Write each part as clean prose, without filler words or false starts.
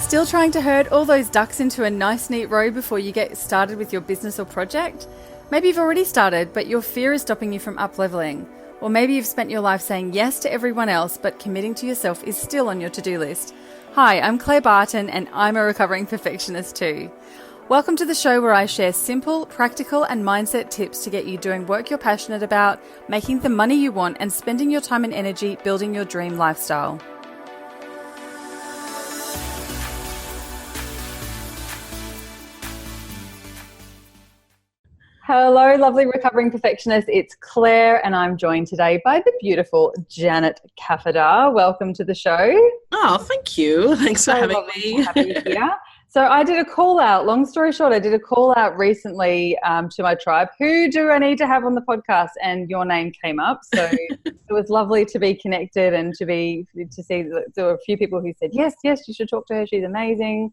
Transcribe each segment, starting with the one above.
Still trying to herd all those ducks into a nice neat row before you get started with your business or project? Maybe you've already started, but your fear is stopping you from up-leveling. Or maybe you've spent your life saying yes to everyone else, but committing to yourself is still on your to-do list. Hi, I'm Claire Barton, and I'm a recovering perfectionist too. Welcome to the show where I share simple, practical, and mindset tips to get you doing work you're passionate about, making the money you want, and spending your time and energy building your dream lifestyle. Hello, lovely recovering perfectionists. It's Claire, and I'm joined today by the beautiful Janet Kafadar. Welcome to the show. Oh, thank you. Thanks for having me. To have you here. So I did a call out, long story short, I did a call out recently to my tribe. Who do I need to have on the podcast? And your name came up. So it was lovely to be connected and to see that there were a few people who said, yes, you should talk to her. She's amazing.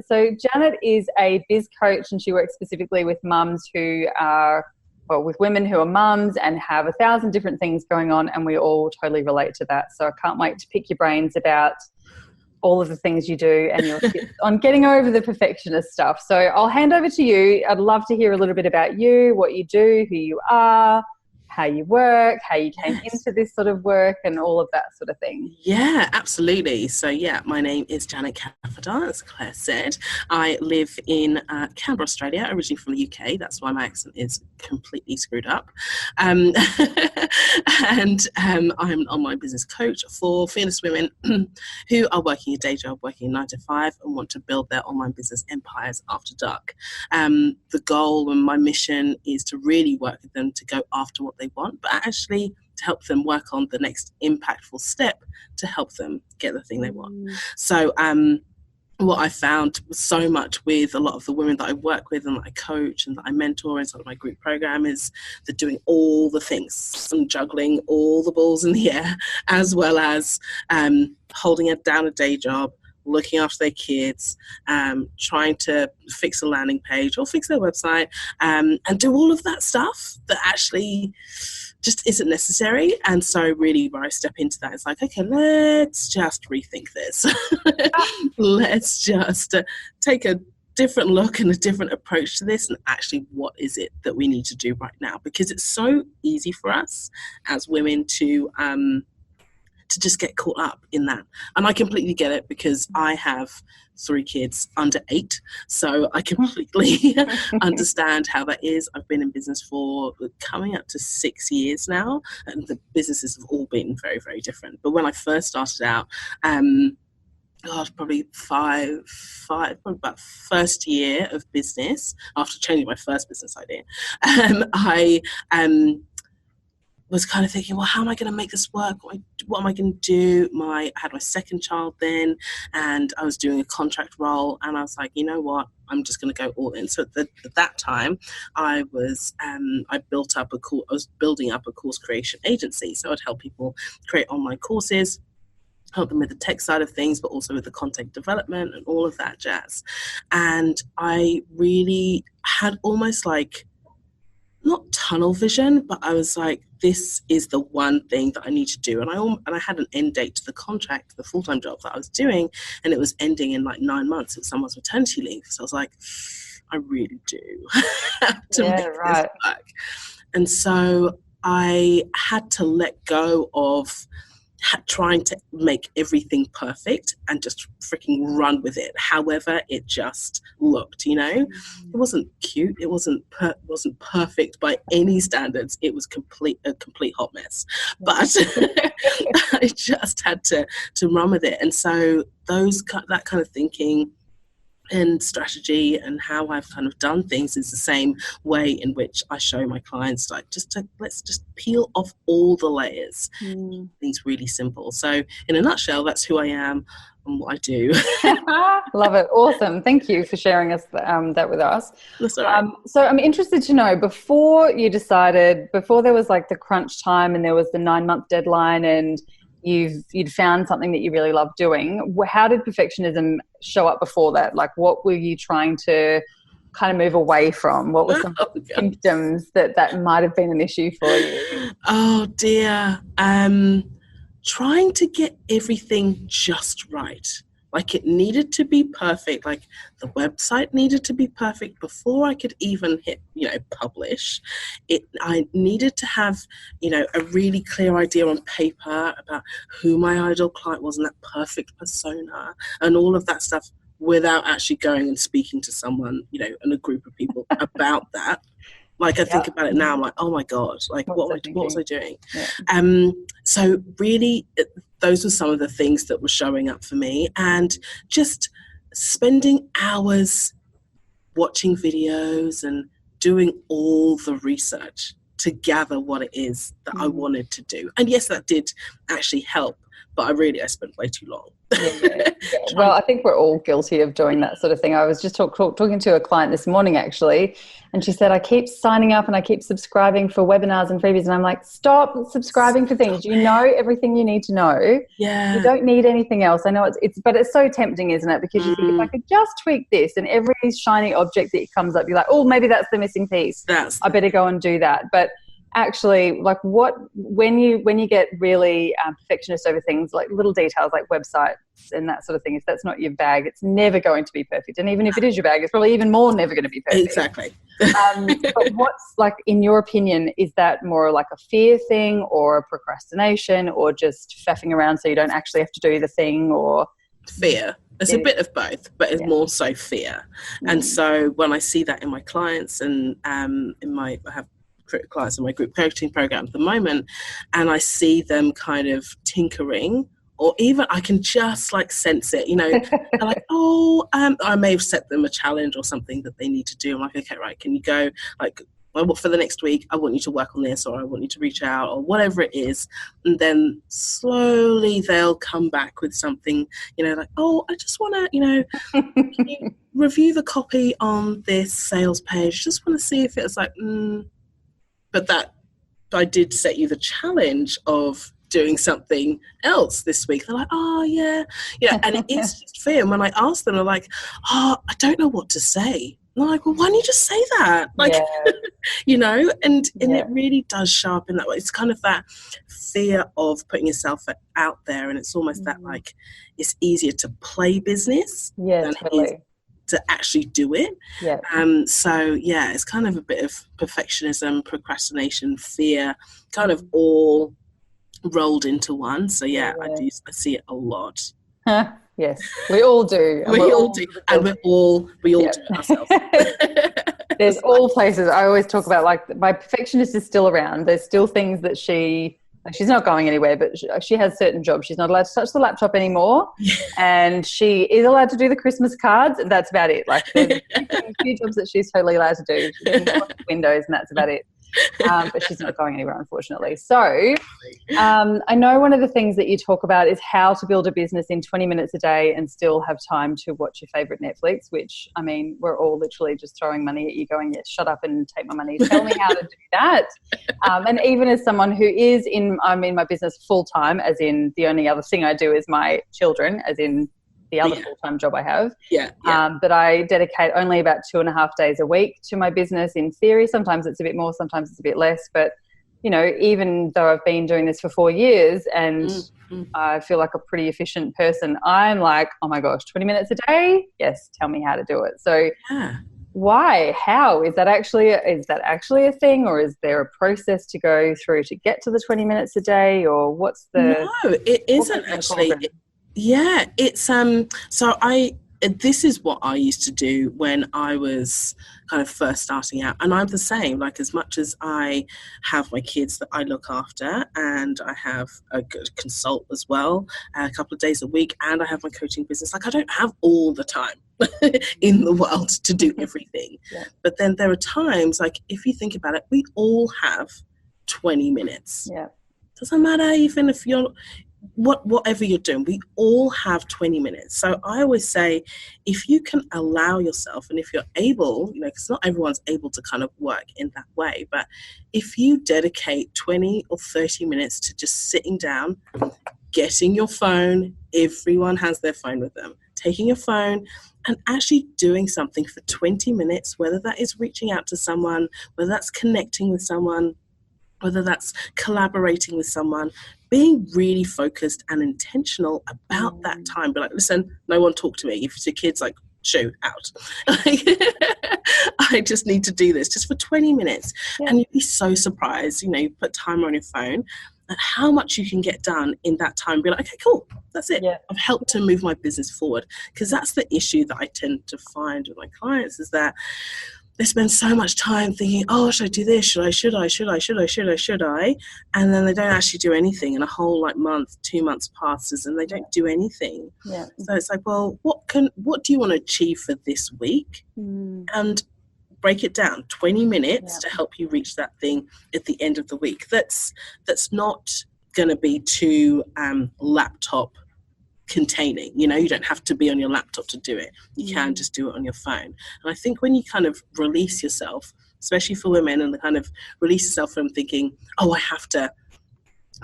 So Janet is a biz coach, and she works specifically with mums who are, well, with women who are mums and have 1,000 different things going on, and we all totally relate to that. So I can't wait to pick your brains about all of the things you do and your tips on getting over the perfectionist stuff. So I'll hand over to you. I'd love to hear a little bit about you, what you do, who you are, how you work, how you came into this sort of work, and all of that sort of thing. Yeah, absolutely. So my name is Janet Kafadar, as Claire said. I live in Canberra, Australia, originally from the UK. That's why my accent is completely screwed up. And I'm an online business coach for fearless women who are working a day job, working 9 to 5, and want to build their online business empires after dark. The goal and my mission is to really work with them to go after what they want, but actually to help them work on the next impactful step to help them get the thing they want. So what I found so much with a lot of the women that I work with and that I coach and that I mentor inside of my group program is they're doing all the things and juggling all the balls in the air, as well as holding down a day job, looking after their kids, trying to fix a landing page or fix their website, and do all of that stuff that actually just isn't necessary. And so really where I step into that, it's like, okay, let's just rethink this. Let's just take a different look and a different approach to this, and actually what is it that we need to do right now? Because it's so easy for us as women to just get caught up in that. And I completely get it, because I have 3 kids under 8. So I completely understand how that is. I've been in business for coming up to 6 years now, and the businesses have all been very, very different. But when I first started out, probably about first year of business, after changing my first business idea, I was kind of thinking, well, how am I going to make this work? What am I going to do? I had my second child then, and I was doing a contract role, and I was like, you know what? I'm just going to go all in. So at that time, I was building up a course creation agency. So I'd help people create online courses, help them with the tech side of things, but also with the content development and all of that jazz. And I really had almost like, not tunnel vision, but I was like, this is the one thing that I need to do. And I had an end date to the contract, the full-time job that I was doing, and it was ending in like 9 months. It was someone's maternity leave. So I was like, I really do have to make this work. And so I had to let go of trying to make everything perfect and just freaking run with it however it just looked. It wasn't cute, it wasn't perfect by any standards, it was a complete hot mess, but I just had to run with it. And so that kind of thinking and strategy and how I've kind of done things is the same way in which I show my clients, like, let's just peel off all the layers. Things really simple. So in a nutshell, that's who I am and what I do. Love it. Awesome. Thank you for sharing that with us. That's all right. So I'm interested to know, before there was like the crunch time and there was the 9-month deadline and you'd found something that you really loved doing, how did perfectionism show up before that? Like, what were you trying to kind of move away from? What were some symptoms that might have been an issue for you? Oh dear. Trying to get everything just right. Like it needed to be perfect. Like the website needed to be perfect before I could even hit, publish. I needed to have, a really clear idea on paper about who my ideal client was and that perfect persona and all of that stuff without actually going and speaking to someone, and a group of people about that. Like I think about it now, I'm like, oh my God, like what was I doing? Yeah. So really, those were some of the things that were showing up for me, and just spending hours watching videos and doing all the research to gather what it is that I wanted to do. And yes, that did actually help, but I spent way too long. Yeah. Well, I think we're all guilty of doing that sort of thing. I was just talking to a client this morning, actually, and she said, I keep signing up and I keep subscribing for webinars and freebies. And I'm like, stop subscribing for things. You know everything you need to know. Yeah. You don't need anything else. I know but it's so tempting, isn't it? Because you think, if I could just tweak this, and every shiny object that comes up, you're like, oh, maybe that's the missing piece. I better go and do that. But actually, like when you get really perfectionist over things like little details like websites and that sort of thing, if that's not your bag, it's never going to be perfect. And even if it is your bag, it's probably even more never going to be perfect. Exactly. But what's, like, in your opinion, is that more like a fear thing or a procrastination or just faffing around so you don't actually have to do the thing? Or fear? It's a bit of both, but it's more so fear. And so when I see that in my clients and I have clients in my group coaching program at the moment, and I see them kind of tinkering, or even I can just like sense it, they're like, I may have set them a challenge or something that they need to do. I'm like, okay, right, can you go, like, well, for the next week, I want you to work on this, or I want you to reach out, or whatever it is. And then slowly they'll come back with something, like, I just want to, can you review the copy on this sales page? Just want to see if it's like, but that I did set you the challenge of doing something else this week. They're like, and it is just fear. And when I ask them, they're like, I don't know what to say. And I'm like, well, why don't you just say that? Like, and it really does show up in that way. It's kind of that fear of putting yourself out there. And it's almost that, like, it's easier to play business than it is to actually do it. It's kind of a bit of perfectionism, procrastination, fear, kind of all rolled into one. So I see it a lot. Yes, we all do. We all do it ourselves. There's all places. I always talk about, like, my perfectionist is still around. There's still things that she's not going anywhere, but she has certain jobs. She's not allowed to touch the laptop anymore. And she is allowed to do the Christmas cards, and that's about it. Like, there's a few jobs that she's totally allowed to do. She can wash windows, and that's about it. But she's not going anywhere, unfortunately. So I know one of the things that you talk about is how to build a business in 20 minutes a day and still have time to watch your favourite Netflix, which, I mean, we're all literally just throwing money at you going, yes, shut up and take my money. Tell me how to do that. And even as someone who is in my business full-time, as in the only other thing I do is my children, as in the other full-time job I have. But I dedicate only about 2.5 days a week to my business in theory. Sometimes it's a bit more, sometimes it's a bit less. But, even though I've been doing this for 4 years and I feel like a pretty efficient person, I'm like, oh my gosh, 20 minutes a day? Yes, tell me how to do it. So why? How? Is that actually a thing, or is there a process to go through to get to the 20 minutes a day, or what's the... No, it isn't actually. It's this is what I used to do when I was kind of first starting out, and I'm the same. Like, as much as I have my kids that I look after, and I have a good consult as well, a couple of days a week, and I have my coaching business, like, I don't have all the time in the world to do everything. But then there are times, like, if you think about it, we all have 20 minutes. Doesn't matter even if you're whatever you're doing, we all have 20 minutes. So I always say, if you can allow yourself, and if you're able, because not everyone's able to kind of work in that way, but if you dedicate 20 or 30 minutes to just sitting down, getting your phone, everyone has their phone with them, taking your phone and actually doing something for 20 minutes, whether that is reaching out to someone, whether that's connecting with someone, whether that's collaborating with someone, being really focused and intentional about that time. But like, listen, no one talk to me. If it's your kids, like, shoo, out. I just need to do this just for 20 minutes. Yeah. And you'd be so surprised, you put timer on your phone and how much you can get done in that time. Be like, okay, cool, that's it. Yeah. I've helped to move my business forward. Because that's the issue that I tend to find with my clients, is that they spend so much time thinking, oh, should I do this? Should I? And then they don't actually do anything. And a whole month, 2 months passes and they don't do anything. Yeah. So it's like, well, what do you want to achieve for this week? And break it down, 20 minutes to help you reach that thing at the end of the week. That's not going to be too laptop containing. You don't have to be on your laptop to do it. You can just do it on your phone. And I think when you kind of release yourself, especially for women, and kind of release yourself from thinking, oh, I have to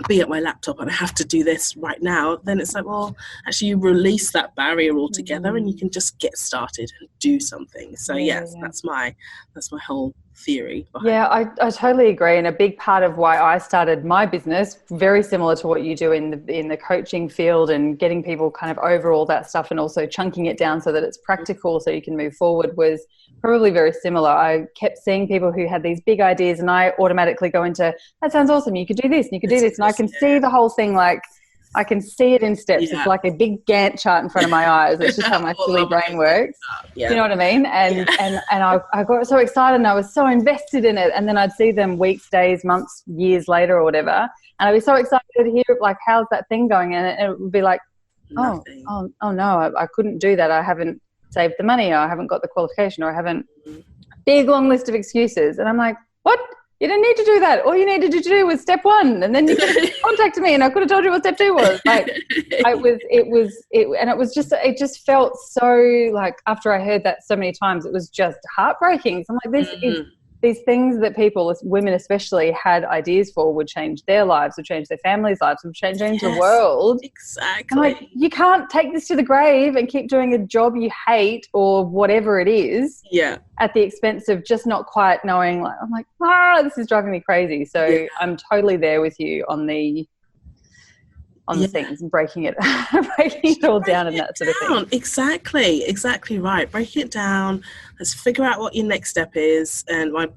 be at my laptop and I have to do this right now, then it's like, well, actually you release that barrier altogether and you can just get started and do something. So that's my whole theory behind it. I totally agree. And a big part of why I started my business, very similar to what you do in the coaching field and getting people kind of over all that stuff and also chunking it down so that it's practical so you can move forward, was probably very similar. I kept seeing people who had these big ideas and I automatically go into, that sounds awesome, you could do this and you could do this. And I can see the whole thing, like I can see it in steps. It's like a big Gantt chart in front of my eyes. It's just how my silly brain works. Yeah. You know what I mean? And I got so excited and I was so invested in it. And then I'd see them weeks, days, months, years later or whatever. And I'd be so excited to hear, like, how's that thing going? And it would be like, oh no, I couldn't do that. I haven't saved the money, or I haven't got the qualification, or I haven't. Big long list of excuses. And I'm like, what? You didn't need to do that. All you needed to do was step one, and then you could have contacted me, and I could have told you what step two was. Like, it just felt so, like, after I heard that so many times, it was just heartbreaking. So I'm like, these things that people, women especially, had ideas for would change their lives, would change their families' lives, would change the world. Exactly. I'm like, you can't take this to the grave and keep doing a job you hate or whatever it is. Yeah. At the expense of just not quite knowing. Like, I'm like, this is driving me crazy. So I'm totally there with you on the things and breaking it all down and that sort of thing. Exactly right. Break it down. Let's figure out what your next step is. And my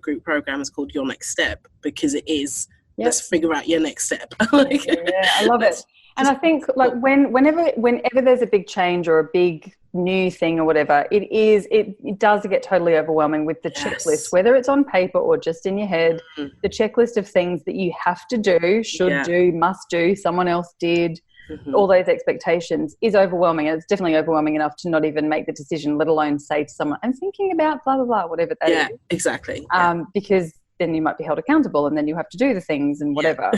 group program is called Your Next Step, because it is, let's figure out your next step. I love it. And I think, like, whenever there's a big change or a big new thing or whatever, it does get totally overwhelming with the checklist, whether it's on paper or just in your head. The checklist of things that you have to do, should do, must do, someone else did, all those expectations is overwhelming. And it's definitely overwhelming enough to not even make the decision, let alone say to someone, I'm thinking about blah, blah, blah, whatever that is. Yeah, exactly. Because then you might be held accountable and then you have to do the things and whatever.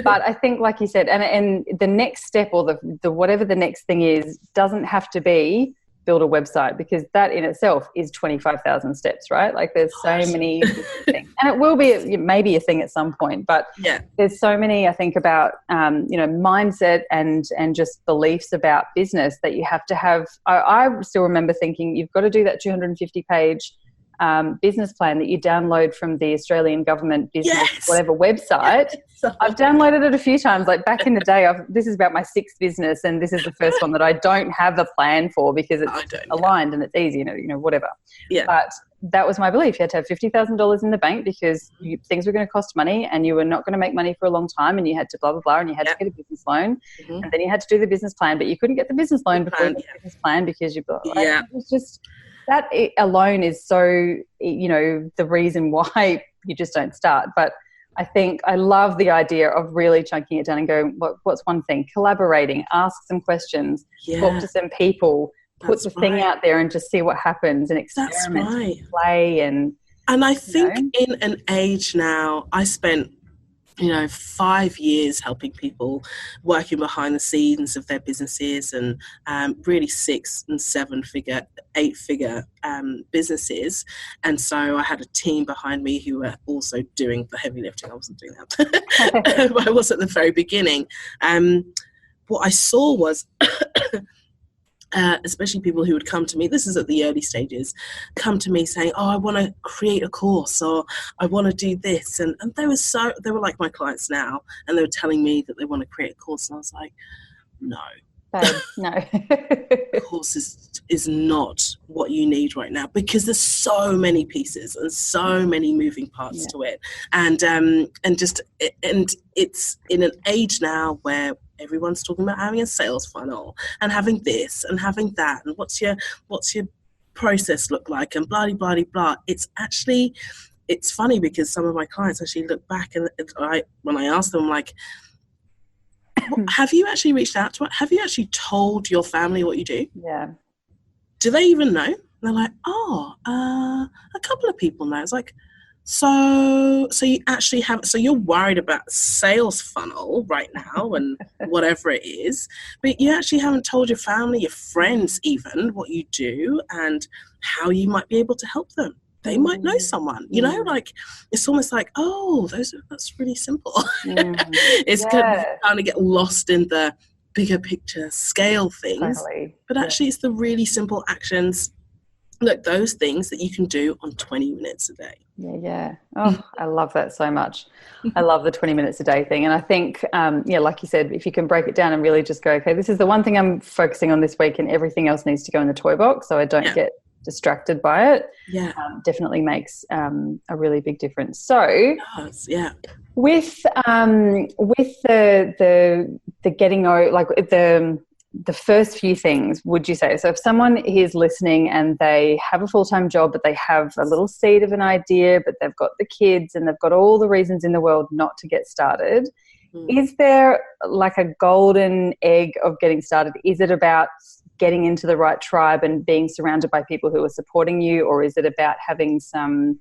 But I think, like you said, and the next step, or the whatever the next thing is, doesn't have to be build a website, because that in itself is 25,000 steps, right? Like, there's so many things, and it will be maybe a thing at some point, but there's so many, I think, about mindset and just beliefs about business that you have to have. I still remember thinking, you've got to do that 250-page business plan that you download from the Australian government business whatever website. I've downloaded it a few times. Like, back in the day, this is about my 6th business, and this is the first one that I don't have a plan for, because it's aligned and it's easy, whatever. But that was my belief. You had to have $50,000 in the bank, because things were going to cost money and you were not going to make money for a long time, and you had to blah, blah, blah, and you had to get a business loan, and then you had to do the business plan, but you couldn't get the business loan before you got the business plan, because you blah, blah, blah. It was just, that alone is so, the reason why you just don't start. But I think I love the idea of really chunking it down and going, what's one thing? Collaborating, ask some questions, talk to some people, put the thing out there and just see what happens, and experiment and play. And I think in an age now, I spent 5 years helping people, working behind the scenes of their businesses, and really 6 and 7 figure, 8 figure businesses. And so I had a team behind me who were also doing the heavy lifting. I wasn't doing that. But I was at the very beginning. What I saw was especially people who would come to me, this is at the early stages, come to me saying, oh, I want to create a course, or I want to do this. And they were like my clients now, and they were telling me that they want to create a course. And I was like, no. Babe, no. Course is not what you need right now, because there's so many pieces and so many moving parts to it. And it's in an age now where everyone's talking about having a sales funnel and having this and having that, and what's your process look like, and blah blah blah blah. It's funny, because some of my clients actually look back, and when I ask them, like, have you actually reached out to it? Have you actually told your family what you do? Yeah. Do they even know? And they're like, oh, a couple of people know. It's like, so you actually have, so you're worried about sales funnel right now and whatever it is, but you actually haven't told your family, your friends even, what you do and how you might be able to help them. They might know someone, you know, like, it's almost like, oh, that's really simple. It's kind of get lost in the bigger picture scale things, but actually it's the really simple actions, like those things that you can do on 20 minutes a day. Oh, I love that so much. I love the 20 minutes a day thing. And I think, like you said, if you can break it down and really just go, okay, this is the one thing I'm focusing on this week, and everything else needs to go in the toy box so I don't get distracted by it, definitely makes a really big difference. So with the getting, like the first few things, would you say, so if someone is listening and they have a full-time job, but they have a little seed of an idea, but they've got the kids and they've got all the reasons in the world not to get started, is there like a golden egg of getting started? Is it about getting into the right tribe and being surrounded by people who are supporting you, or is it about having some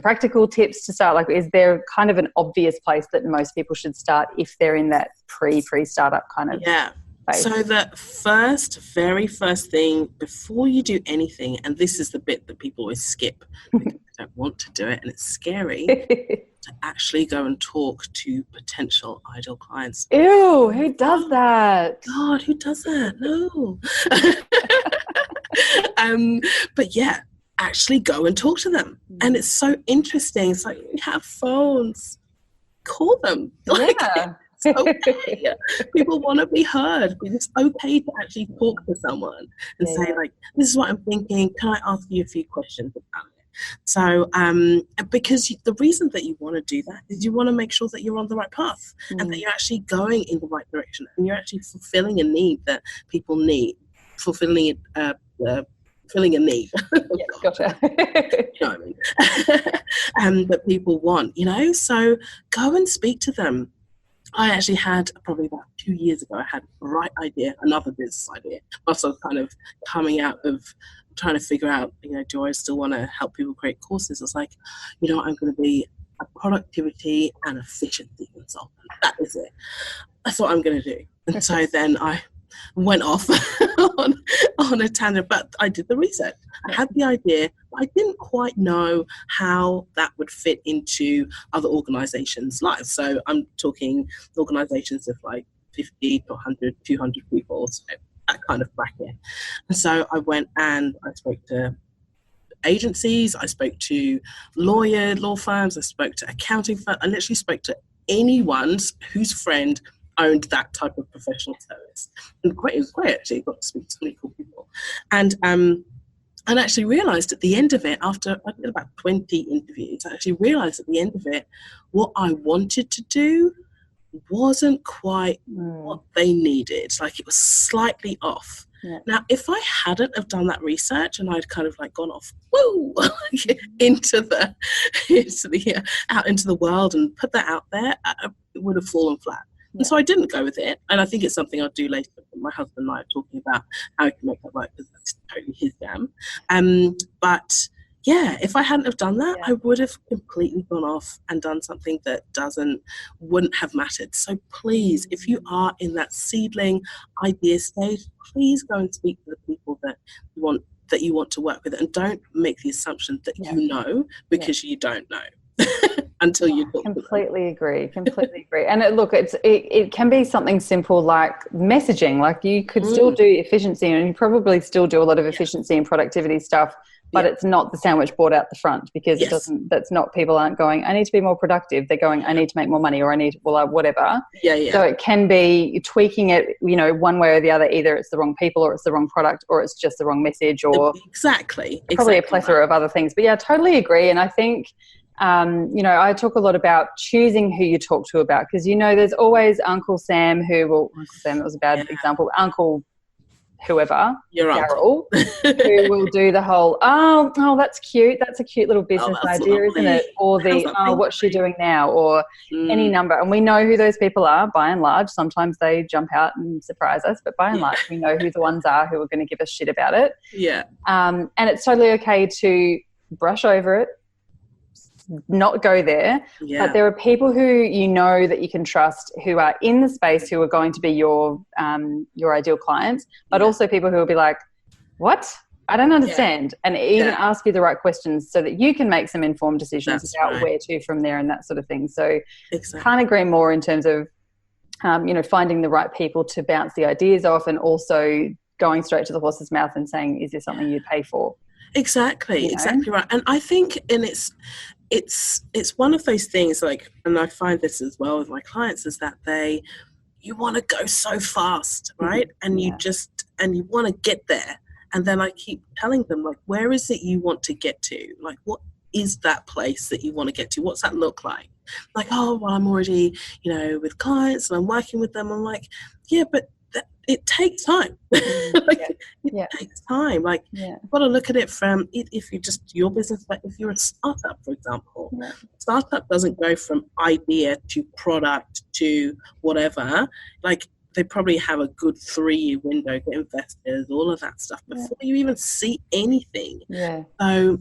practical tips to start? Like, is there kind of an obvious place that most people should start if they're in that pre-startup kind of phase? So the very first thing before you do anything, and this is the bit that people always skip because they don't want to do it and it's scary, to actually go and talk to potential ideal clients. Ew, who does that? God, who does that? No. But yeah, actually go and talk to them. And it's so interesting. It's like, we have phones. Call them. It's okay. People want to be heard. It's okay to actually talk to someone and say, like, this is what I'm thinking. Can I ask you a few questions about it? So, because the reason that you want to do that is you want to make sure that you're on the right path and that you're actually going in the right direction and you're actually fulfilling a need that people need, filling a need. Gotcha. You know what I mean? That people want, you know? So go and speak to them. I actually had, probably about 2 years ago, I had a bright idea, another business idea. Also kind of coming out of trying to figure out, you know, do I still want to help people create courses? I was like, you know, I'm going to be a productivity and efficiency consultant. That is it. That's what I'm going to do. And so then I went off on a tangent, but I did the research. I had the idea, but I didn't quite know how that would fit into other organizations' lives. So I'm talking organizations of like 50 to 100, 200 people, so that kind of bracket. And so I went and I spoke to agencies, I spoke to law firms, I spoke to accounting firms, I literally spoke to anyone whose friend owned that type of professional service. And it was great actually, got to speak to so many cool people. And actually realised at the end of it, after I did about 20 interviews, I actually realised at the end of it, what I wanted to do wasn't quite what they needed. Like, it was slightly off. Now, if I hadn't have done that research and I'd kind of like gone off, into the out into the world and put that out there, it would have fallen flat. And so I didn't go with it. And I think it's something I'll do later. My husband and I are talking about how we can make that work, because that's totally his jam. But yeah, if I hadn't have done that, I would have completely gone off and done something that wouldn't have mattered. So please, if you are in that seedling idea stage, please go and speak to the people that you want to work with, and don't make the assumption that you know, because you don't know. until you talk completely agree. And it can be something simple like messaging. Like you could still do efficiency, and you probably still do a lot of efficiency and productivity stuff, but it's not the sandwich board out the front, because that's not, people aren't going, I need to be more productive. They're going, I need to make more money, or I need, whatever. So it can be tweaking it, one way or the other. Either it's the wrong people, or it's the wrong product, or it's just the wrong message, or probably a plethora of other things. But yeah, I totally agree. And I think, I talk a lot about choosing who you talk to about, because, there's always Uncle Sam Uncle Sam, that was a bad example, Uncle whoever, Daryl, who will do the whole, oh, that's cute. That's a cute little business idea, lovely. Isn't it? Or the, what's she doing now? Or any number. And we know who those people are, by and large. Sometimes they jump out and surprise us, but by and large, we know who the ones are who are going to give us shit about it. And it's totally okay to brush over it, not go there, but there are people who that you can trust, who are in the space, who are going to be your ideal clients, but also people who will be like, what? I don't understand, and even ask you the right questions so that you can make some informed decisions about where to from there and that sort of thing. So can't agree more in terms of finding the right people to bounce the ideas off, and also going straight to the horse's mouth and saying, is this something you'd pay for? Exactly right. And I think, it's one of those things, like, and I find this as well with my clients, is that you want to go so fast, right? And you want to get there. And then I keep telling them, like, where is it you want to get to? Like, what is that place that you want to get to? What's that look like? Like, oh, well, I'm already, with clients and I'm working with them. I'm like, yeah, but it takes time. It takes time. Like, you've got to look at it from, if you just, your business, like if you're a startup, for example, startup doesn't go from idea to product to whatever. Like, they probably have a good 3-year window, get investors, all of that stuff before you even see anything. So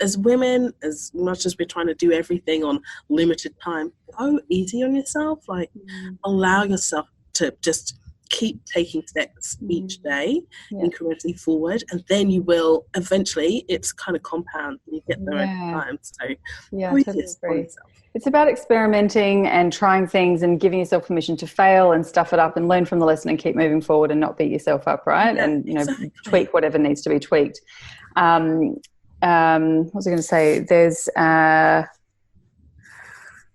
as women, as much as we're trying to do everything on limited time, go easy on yourself. Like, allow yourself to just keep taking steps each day incrementally forward, and then you will eventually, it's kind of compound, and you get there over time. So I totally agree. It's about experimenting and trying things and giving yourself permission to fail and stuff it up and learn from the lesson and keep moving forward and not beat yourself up, right? And tweak whatever needs to be tweaked. What was I going to say? There's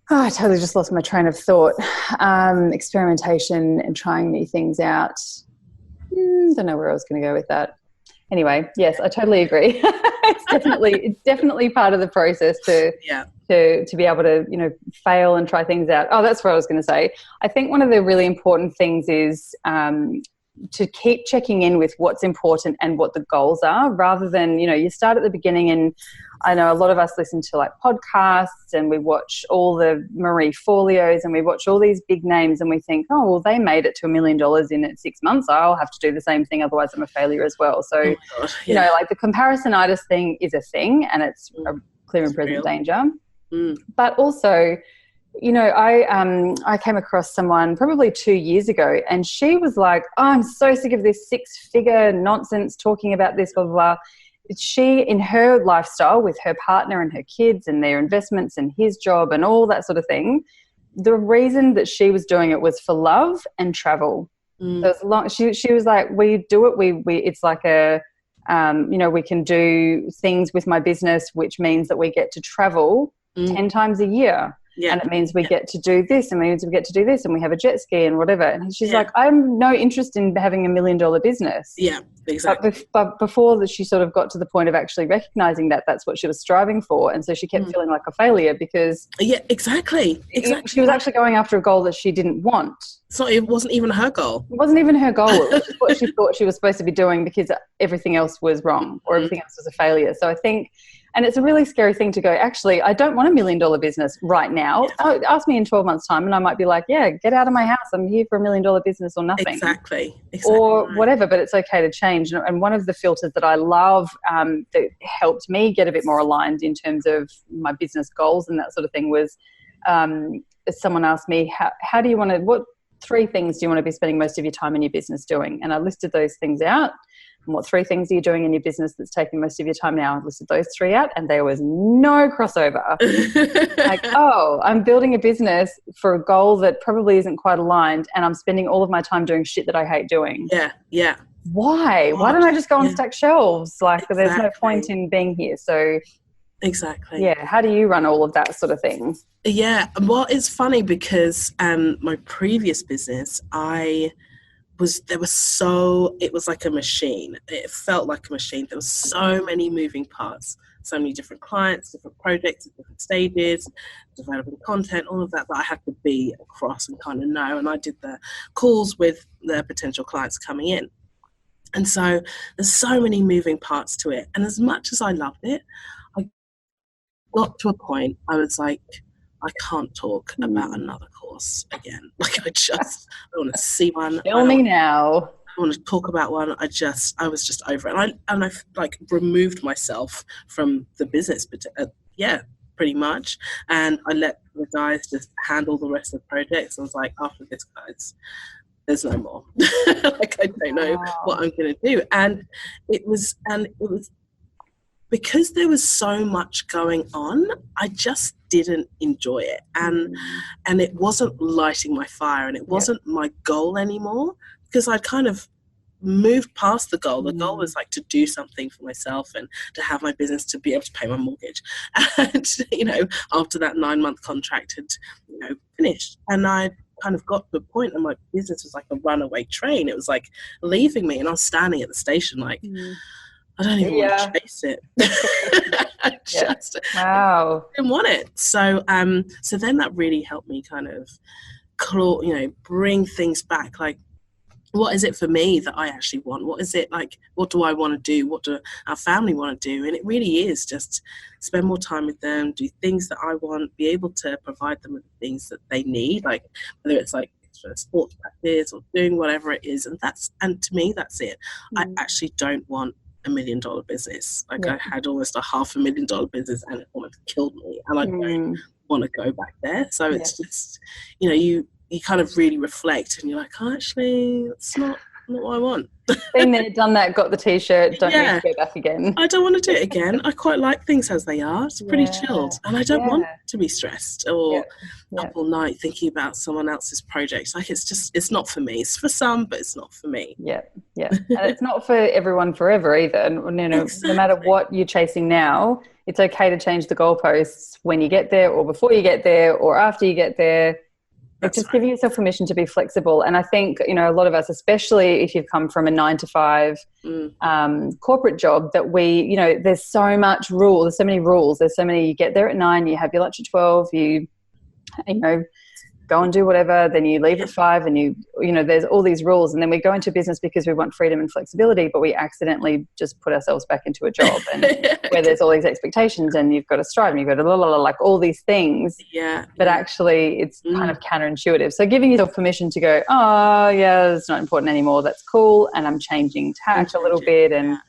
I totally just lost my train of thought. Experimentation and trying new things out. Don't know where I was going to go with that. Anyway, yes, I totally agree. It's definitely part of the process to be able to, fail and try things out. Oh, that's what I was going to say. I think one of the really important things is to keep checking in with what's important and what the goals are, rather than, you start at the beginning. And I know a lot of us listen to like podcasts, and we watch all the Marie Forleos, and we watch all these big names, and we think, oh, well, they made it to $1 million in 6 months. I'll have to do the same thing. Otherwise I'm a failure as well. So, like the comparisonitis thing is a thing, and it's a clear and present danger. But also, I came across someone probably 2 years ago, and she was like, oh, I'm so sick of this 6-figure nonsense talking about this, blah, blah, blah. She, in her lifestyle with her partner and her kids and their investments and his job and all that sort of thing, the reason that she was doing it was for love and travel. So she was like, we do it. We it's like a, we can do things with my business, which means that we get to travel 10 times a year. And it means we get to do this, and it means we get to do this, and we have a jet ski and whatever. And she's like, I have no interest in having $1 million business. Yeah, exactly. But before that, she sort of got to the point of actually recognizing that that's what she was striving for. And so she kept feeling like a failure because... Yeah, exactly. She was actually going after a goal that she didn't want. So it wasn't even her goal. It wasn't even her goal. It was just what she thought she was supposed to be doing, because everything else was wrong, or everything else was a failure. So I think... And it's a really scary thing to go, actually, I don't want $1 million business right now. Ask me in 12 months' time, and I might be like, yeah, get out of my house. I'm here for $1 million business or nothing. Exactly. Or whatever, but it's okay to change. And one of the filters that I love that helped me get a bit more aligned in terms of my business goals and that sort of thing was someone asked me, how do you want to, what 3 things do you want to be spending most of your time in your business doing? And I listed those things out. And what 3 things are you doing in your business that's taking most of your time now? I listed those 3 out, and there was no crossover. Like, oh, I'm building a business for a goal that probably isn't quite aligned, and I'm spending all of my time doing shit that I hate doing. Yeah. Why? God. Why don't I just go and stack shelves? Like, Exactly. there's no point in being here. So, exactly. Yeah. How do you run all of that sort of thing? Yeah. Well, it's funny because my previous business, it was like a machine. It felt like a machine. There were so many moving parts, so many different clients, different projects at different stages, developing content, all of that I had to be across and kind of know. And I did the calls with the potential clients coming in. And so there's so many moving parts to it. And as much as I loved it, I got to a point I was like, I can't talk about another course again. Like I want to see one. Tell me now. I want to talk about one. I was just over it. And I like removed myself from the business, but pretty much. And I let the guys just handle the rest of the projects. I was like, after this, guys, there's no more. Like I don't know what I'm going to do. And it was because there was so much going on, I just didn't enjoy it. And it wasn't lighting my fire, and it wasn't my goal anymore, because I'd kind of moved past the goal. The goal was like to do something for myself and to have my business, to be able to pay my mortgage. And, after that 9-month contract had, finished, and I kind of got to a point and my business was like a runaway train. It was like leaving me, and I was standing at the station like, I don't even want to chase it. I didn't want it. So then that really helped me kind of bring things back. Like, what is it for me that I actually want? What is it like? What do I want to do? What do our family want to do? And it really is just spend more time with them, do things that I want, be able to provide them with the things that they need, like whether it's like sports practice or doing whatever it is. And to me, that's it. I actually don't want $1 million business. Like I had almost a $500,000 business and it almost killed me, and I don't want to go back there. So it's just, you kind of really reflect and you're like, oh, actually, that's not what I want. Been there, done that, got the t-shirt, don't need to go back again. I don't want to do it again. I quite like things as they are. It's pretty chilled, and I don't want to be stressed or up all night thinking about someone else's projects. Like it's not for me. It's for some, but it's not for me. And it's not for everyone forever either. And Exactly. No matter what you're chasing now, it's okay to change the goalposts when you get there, or before you get there, or after you get there. It's just giving yourself permission to be flexible. And I think, a lot of us, especially if you've come from a 9-to-5 corporate job, that there's so much rule. There's so many rules. There's so many, you get there at 9, you have your lunch at 12, you go and do whatever, then you leave at 5, and there's all these rules. And then we go into business because we want freedom and flexibility, but we accidentally just put ourselves back into a job and where there's all these expectations, and you've got to strive, and you've got to like all these things. But actually it's kind of counterintuitive. So giving yourself permission to go, oh yeah, it's not important anymore. That's cool. And I'm changing tack a little bit and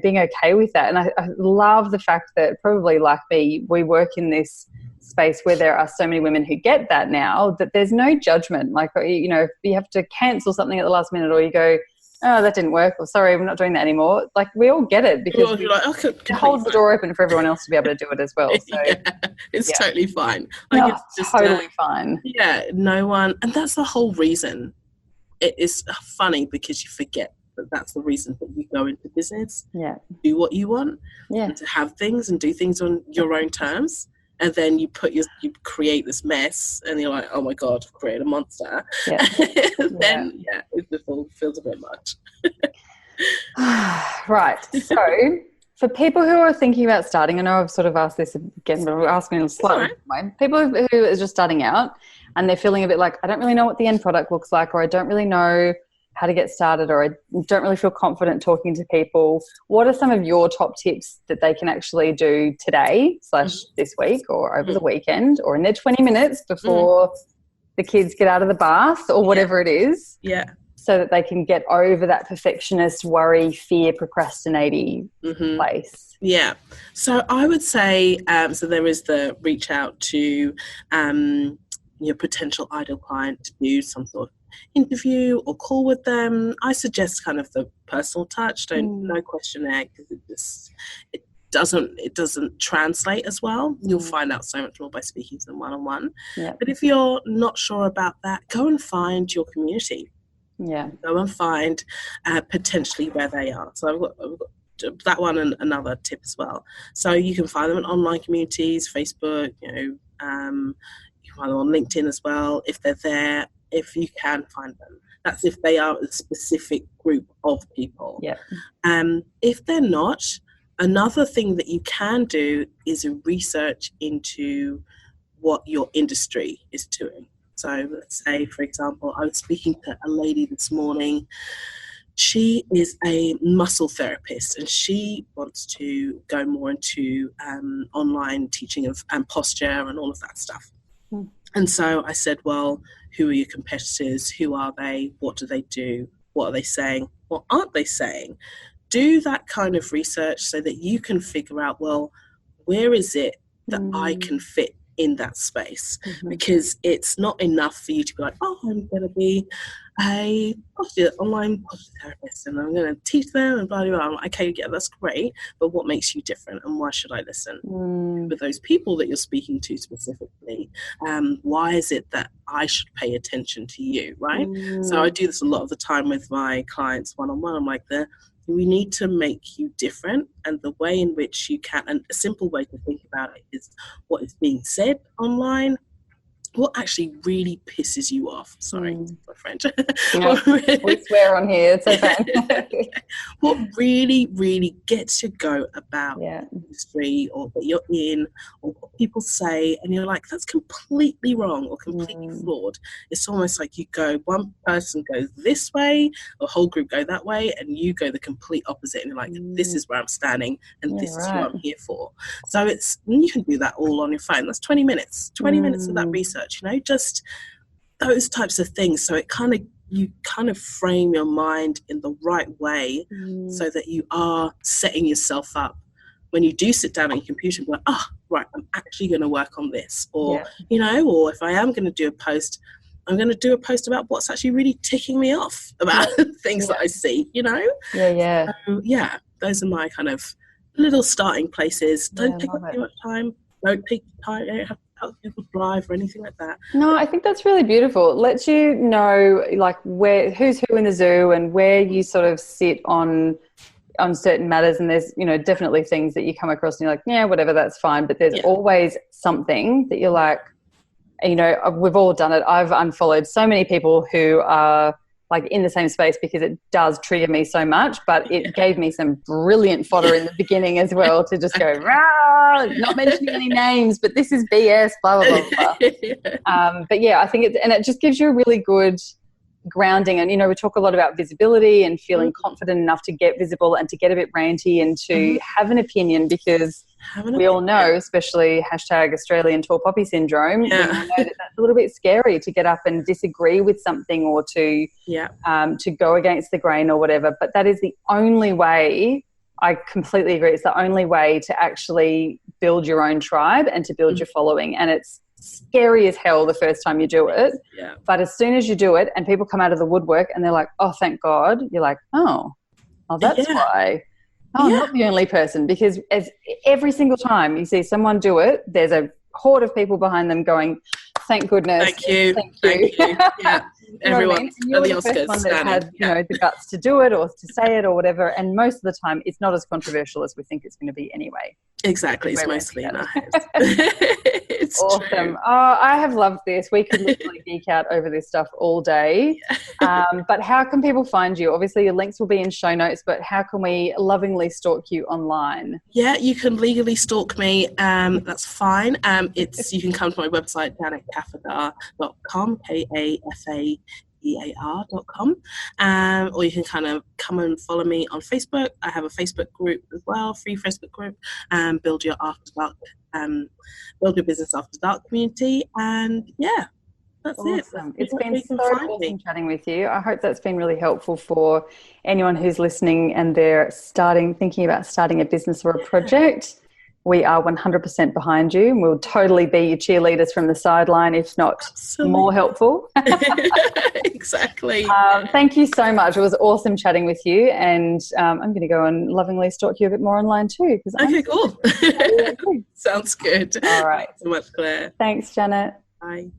being okay with that. And I love the fact that, probably like me, we work in this space where there are so many women who get that now, that there's no judgment. Like, if you have to cancel something at the last minute, or you go, oh, that didn't work, or sorry, we're not doing that anymore. Like, we all get it, because it holds the door open for everyone else to be able to do it as well. So it's totally fine. Like, it's just totally fine. Yeah, no one, and that's the whole reason. It is funny because you forget that that's the reason that you go into business. Do what you want, and to have things and do things on your own terms. And then you create this mess, and you're like, oh my God, I've created a monster. Then it just all feels a bit much. Right. So for people who are thinking about starting, I know I've sort of asked this again, but I'll ask in a slightly different way. People who are just starting out and they're feeling a bit like, I don't really know what the end product looks like, or I don't really know how to get started, or I don't really feel confident talking to people. What are some of your top tips that they can actually do today / this week, or over the weekend, or in their 20 minutes before the kids get out of the bath, or whatever it is, so that they can get over that perfectionist, worry, fear, procrastinating place? Yeah. So I would say, so there is the reach out to your potential ideal client to do some sort of interview or call with them, I suggest kind of the personal touch. No questionnaire, because it doesn't translate as well. You'll find out so much more by speaking to them one-on-one. But if you're not sure about that, go and find your community. Go and find potentially where they are. So I've got that one and another tip as well. So you can find them in online communities, Facebook, you can find them on LinkedIn as well, if they're there, if you can find them. That's if they are a specific group of people. If they're not, another thing that you can do is research into what your industry is doing. So let's say, for example, I was speaking to a lady this morning. She is a muscle therapist, and she wants to go more into online teaching of posture and all of that stuff. And so I said, well, who are your competitors? Who are they? What do they do? What are they saying? What aren't they saying? Do that kind of research so that you can figure out, well, where is it that I can fit in that space? Because it's not enough for you to be like, oh, I'm going to be a online posture therapist and I'm going to teach them and blah, blah, blah. I'm like, okay, yeah, that's great, but what makes you different and why should I listen? With those people that you're speaking to specifically, why is it that I should pay attention to you, right? So I do this a lot of the time with my clients one-on-one. I'm like, we need to make you different, and the way in which you can, and a simple way to think about it is what is being said online, what actually really pisses you off. Sorry, my French. No, we swear on here, it's okay. What really, really gets your goat about the industry or that you're in, or what people say, and you're like, that's completely wrong or completely flawed. It's almost like you go, one person goes this way, the whole group go that way, and you go the complete opposite, and you're like, this is where I'm standing, and this is who I'm here for. So you can do that all on your phone. That's 20 minutes of that research. Just those types of things. So you kind of frame your mind in the right way so that you are setting yourself up when you do sit down on your computer and be like, right, I'm actually going to work on this. Or, or if I am going to do a post, I'm going to do a post about what's actually really ticking me off about things that I see, So, those are my kind of little starting places. Don't take up too much time. Don't take time. You don't have to help people drive or anything like that. No, I think that's really beautiful. It lets you know, like, who's who in the zoo and where you sort of sit on certain matters. And there's, definitely things that you come across and you're like, yeah, whatever, that's fine. But there's always something that you're like, we've all done it. I've unfollowed so many people who are like in the same space because it does trigger me so much, but it gave me some brilliant fodder in the beginning as well to just go, rah, not mentioning any names, but this is BS, blah, blah, blah, blah. But yeah, I think it just gives you a really good grounding. And, we talk a lot about visibility and feeling confident enough to get visible and to get a bit ranty and to have an opinion, because we all know, especially #Australian tall poppy syndrome, we all know that that's a little bit scary to get up and disagree with something or to go against the grain or whatever. But that is the only way, I completely agree, it's the only way to actually build your own tribe and to build your following. And it's scary as hell the first time you do it, but as soon as you do it and people come out of the woodwork and they're like, oh, thank God, you're like, oh that's why. I'm not the only person, because as every single time you see someone do it, there's a horde of people behind them going, thank goodness, thank you. Everyone, you're the first one that had the guts to do it or to say it or whatever, and most of the time it's not as controversial as we think it's going to be anyway. Exactly, it's mostly in our heads. It's awesome. True. Oh, I have loved this. We could literally geek out over this stuff all day. But how can people find you? Obviously, your links will be in show notes, but how can we lovingly stalk you online? Yeah, you can legally stalk me. That's fine. You can come to my website, janetkafadar.com, KAFADAR.com, or you can kind of come and follow me on Facebook. I have a Facebook group as well, free Facebook group, Build Your Business After Dark community, and that's awesome. It's been so awesome chatting with you. I hope that's been really helpful for anyone who's listening and they're thinking about starting a business or a project. we are 100% behind you, and we'll totally be your cheerleaders from the sideline, if not more helpful. Exactly. Thank you so much. It was awesome chatting with you, and I'm going to go and lovingly stalk you a bit more online too. Okay, cool. Sounds good. All right. Thanks so much, Claire. Thanks, Janet. Bye.